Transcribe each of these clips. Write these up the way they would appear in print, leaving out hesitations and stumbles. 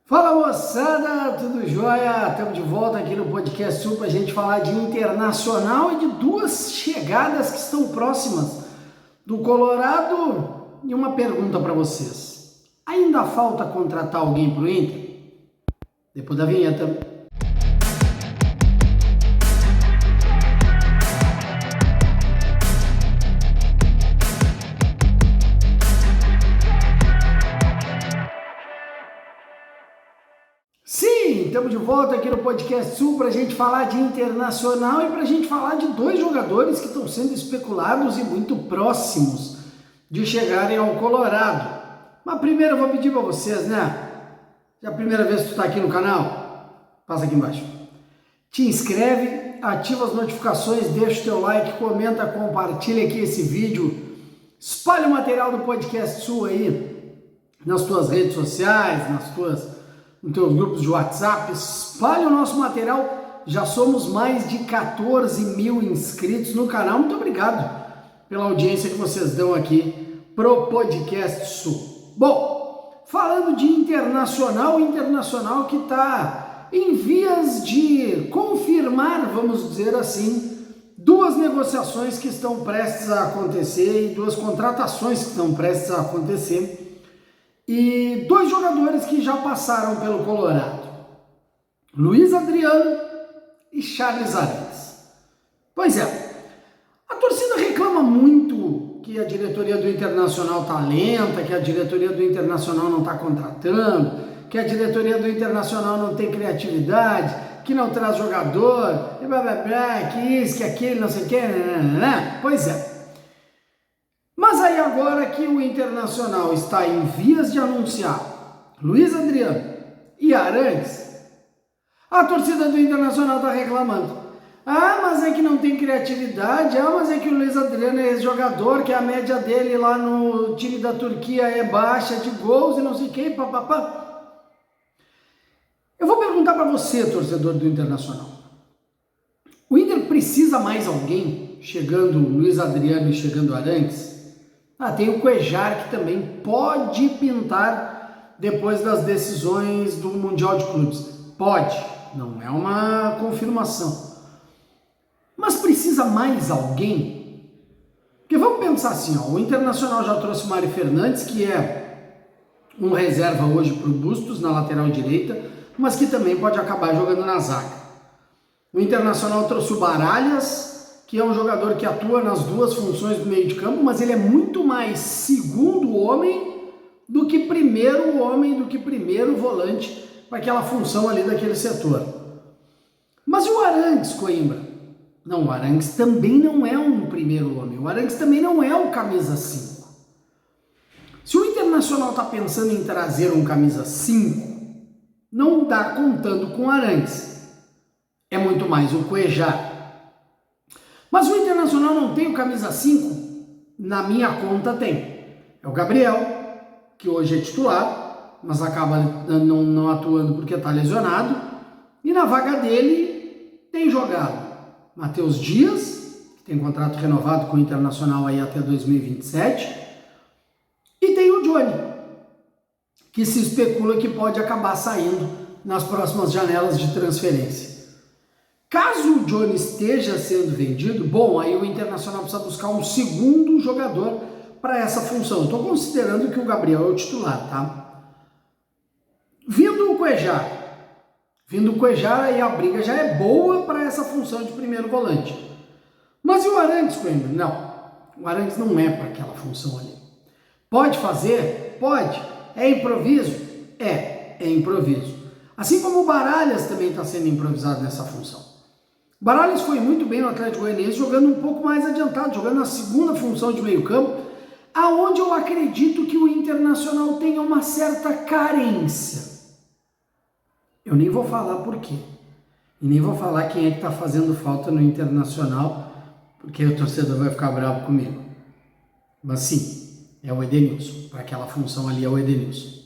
Fala moçada, tudo jóia? Estamos de volta aqui no Podcast Sul para a gente falar de Internacional e de duas chegadas que estão próximas do Colorado. E uma pergunta para vocês: ainda falta contratar alguém para o Inter? Depois da vinheta. Sim, estamos de volta aqui no Podcast Sul para a gente falar de Internacional e para a gente falar de dois jogadores que estão sendo especulados e muito próximos de chegarem ao Colorado. Mas primeiro eu vou pedir para vocês, né? Já é a primeira vez que tu está aqui no canal? Passa aqui embaixo. Te inscreve, ativa as notificações, deixa o teu like, comenta, compartilha aqui esse vídeo. Espalha o material do Podcast Sul aí nas tuas redes sociais, nos teus grupos de WhatsApp, espalhe o nosso material. Já somos mais de 14 mil inscritos no canal. Muito obrigado pela audiência que vocês dão aqui pro Podcast Sul. Bom, falando de Internacional que está em vias de confirmar, vamos dizer assim, duas negociações que estão prestes a acontecer e duas contratações que estão prestes a acontecer. E dois jogadores que já passaram pelo Colorado, Luiz Adriano e Charles Arantes. Pois é, a torcida reclama muito que a diretoria do Internacional está lenta, que a diretoria do Internacional não está contratando, que a diretoria do Internacional não tem criatividade, que não traz jogador, e blá blá blá, que isso, que aquilo, não sei o que, né? Pois é. Mas aí agora que o Internacional está em vias de anunciar Luiz Adriano e Arantes, a torcida do Internacional está reclamando. Ah, mas é que não tem criatividade, mas é que o Luiz Adriano é ex-jogador, que a média dele lá no time da Turquia é baixa de gols e não sei o que, papapá. Eu vou perguntar para você, torcedor do Internacional. O Inter precisa mais alguém, chegando Luiz Adriano e chegando Arantes? Tem o Cuéllar, que também pode pintar depois das decisões do Mundial de Clubes. Pode, não é uma confirmação. Mas precisa mais alguém? Porque vamos pensar assim, o Internacional já trouxe o Mário Fernandes, que é um reserva hoje para o Bustos na lateral direita, mas que também pode acabar jogando na zaga. O Internacional trouxe o Baralhas, que é um jogador que atua nas duas funções do meio de campo, mas ele é muito mais segundo homem do que primeiro homem, do que primeiro volante para aquela função ali daquele setor. Mas o Arantes, Coimbra? Não, o Arantes também não é um primeiro homem, o Arantes também não é o camisa 5. Se o Internacional está pensando em trazer um camisa 5, não está contando com o Arantes, é muito mais o Cuéllar. Mas o Internacional não tem o camisa 5? Na minha conta tem. É o Gabriel, que hoje é titular, mas acaba não atuando porque está lesionado. E na vaga dele tem jogado Matheus Dias, que tem contrato renovado com o Internacional aí até 2027. E tem o Johnny, que se especula que pode acabar saindo nas próximas janelas de transferência. Caso o Johnny esteja sendo vendido, bom, aí o Internacional precisa buscar um segundo jogador para essa função. Estou considerando que o Gabriel é o titular, tá? Vindo o Cuéllar, aí a briga já é boa para essa função de primeiro volante. Mas e o Arantes, Coimbra? Não, o Arantes não é para aquela função ali. Pode fazer? Pode. É improviso? É improviso. Assim como o Baralhas também está sendo improvisado nessa função. Baralhas foi muito bem no Atlético Goianiense, jogando um pouco mais adiantado, jogando na segunda função de meio campo, aonde eu acredito que o Internacional tenha uma certa carência. Eu nem vou falar por quê. E nem vou falar quem é que está fazendo falta no Internacional, porque o torcedor vai ficar bravo comigo. Mas sim, é o Edenilson. Para aquela função ali é o Edenilson.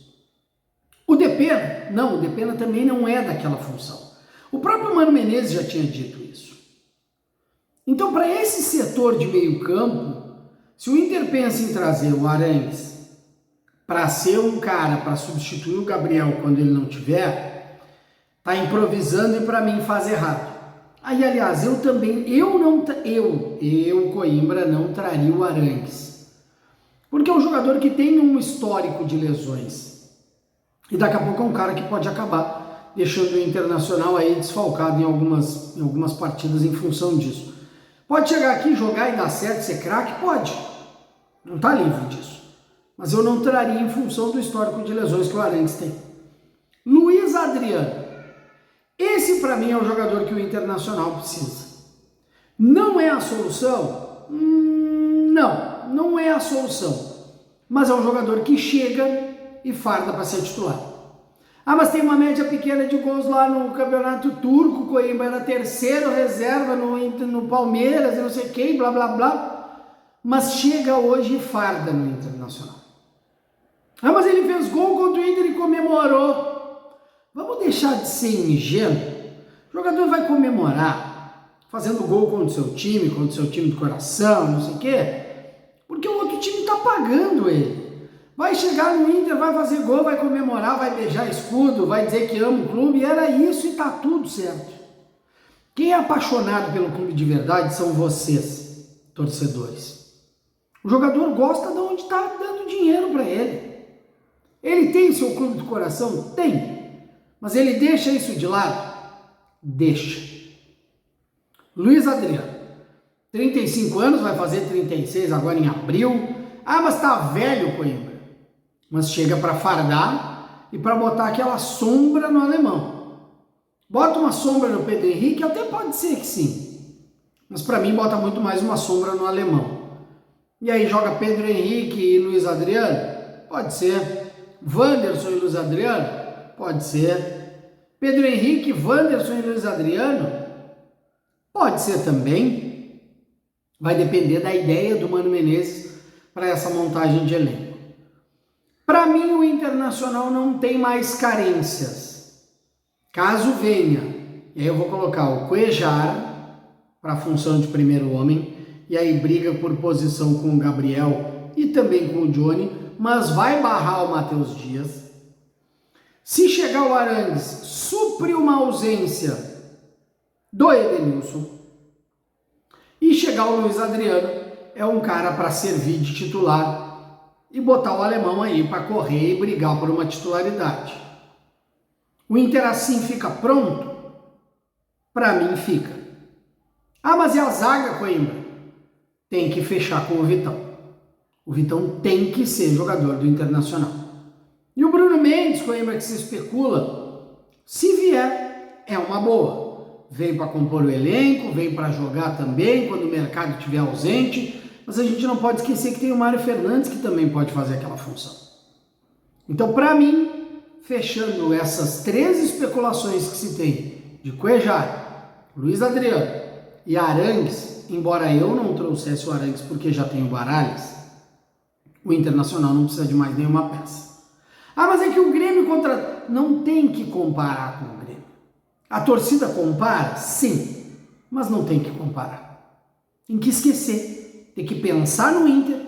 O Depena? Não, o Depena também não é daquela função. O próprio Mano Menezes já tinha dito isso. Então, para esse setor de meio campo, se o Inter pensa em trazer o Arantes para ser um cara para substituir o Gabriel quando ele não tiver, tá improvisando e para mim faz errado. Aí, aliás, eu Coimbra não traria o Arangues, porque é um jogador que tem um histórico de lesões e daqui a pouco é um cara que pode acabar deixando o Internacional aí desfalcado em algumas partidas em função disso. Pode chegar aqui, jogar e dar certo, ser craque? Pode. Não está livre disso. Mas eu não traria em função do histórico de lesões que o Arangues tem. Luiz Adriano. Esse para mim é o jogador que o Internacional precisa. Não é a solução? Não é a solução. Mas é um jogador que chega e farda para ser titular. Ah, mas tem uma média pequena de gols lá no Campeonato Turco, Coimbra era terceiro reserva no Palmeiras, e não sei quem, blá blá blá. Mas chega hoje e farda no Internacional. Ah, mas ele fez gol contra o Inter e comemorou. Vamos deixar de ser ingênuo. O jogador vai comemorar fazendo gol contra o seu time do coração, não sei o quê, porque o outro time está pagando ele. Vai chegar no Inter, vai fazer gol, vai comemorar, vai beijar escudo, vai dizer que ama o clube, e era isso e tá tudo certo. Quem é apaixonado pelo clube de verdade são vocês, torcedores. O jogador gosta de onde está dando dinheiro para ele. Ele tem seu clube do coração? Tem. Mas ele deixa isso de lado? Deixa. Luiz Adriano, 35 anos, vai fazer 36 agora em abril. Ah, mas tá velho, Coimbra. Mas chega para fardar e para botar aquela sombra no alemão. Bota uma sombra no Pedro Henrique, até pode ser que sim. Mas para mim bota muito mais uma sombra no alemão. E aí joga Pedro Henrique e Luiz Adriano? Pode ser. Wanderson e Luiz Adriano? Pode ser. Pedro Henrique, Wanderson e Luiz Adriano? Pode ser também. Vai depender da ideia do Mano Menezes para essa montagem de elenco. Para mim, o Internacional não tem mais carências. Caso venha, e aí eu vou colocar o Cuejara para a função de primeiro homem, e aí briga por posição com o Gabriel e também com o Johnny, mas vai barrar o Matheus Dias. Se chegar o Arangues, supre uma ausência do Edenilson. E chegar o Luiz Adriano, é um cara para servir de titular e botar o alemão aí para correr e brigar por uma titularidade. O Inter assim fica pronto? Para mim fica. Ah, mas e a zaga, Coimbra? Tem que fechar com o Vitão. O Vitão tem que ser jogador do Internacional. E o Bruno Mendes, Coimbra, que se especula, se vier, é uma boa. Veio para compor o elenco, veio para jogar também quando o mercado estiver ausente. Mas a gente não pode esquecer que tem o Mário Fernandes que também pode fazer aquela função. Então, para mim, fechando essas 3 especulações que se tem de Cuejara, Luiz Adriano e Arangues, embora eu não trouxesse o Arangues porque já tem o Baralhas, o Internacional não precisa de mais nenhuma peça. Ah, mas é que o Grêmio contra... Não tem que comparar com o Grêmio. A torcida compara? Sim, mas não tem que comparar. Tem que esquecer. Tem que pensar no Inter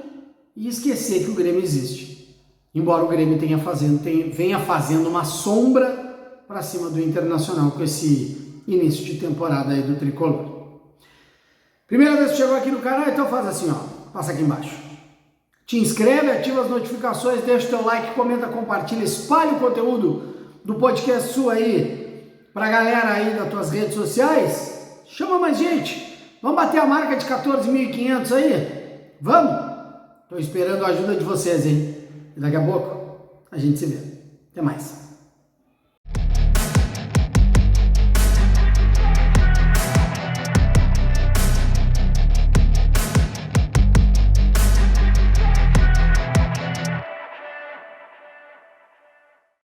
e esquecer que o Grêmio existe. Embora o Grêmio venha fazendo uma sombra para cima do Internacional com esse início de temporada aí do Tricolor. Primeira vez que chegou aqui no canal, então faz assim, ó, passa aqui embaixo. Te inscreve, ativa as notificações, deixa o teu like, comenta, compartilha, espalha o conteúdo do podcast sua aí pra galera aí das tuas redes sociais. Chama mais gente. Vamos bater a marca de 14.500 aí? Vamos? Estou esperando a ajuda de vocês, hein? E daqui a pouco a gente se vê. Até mais.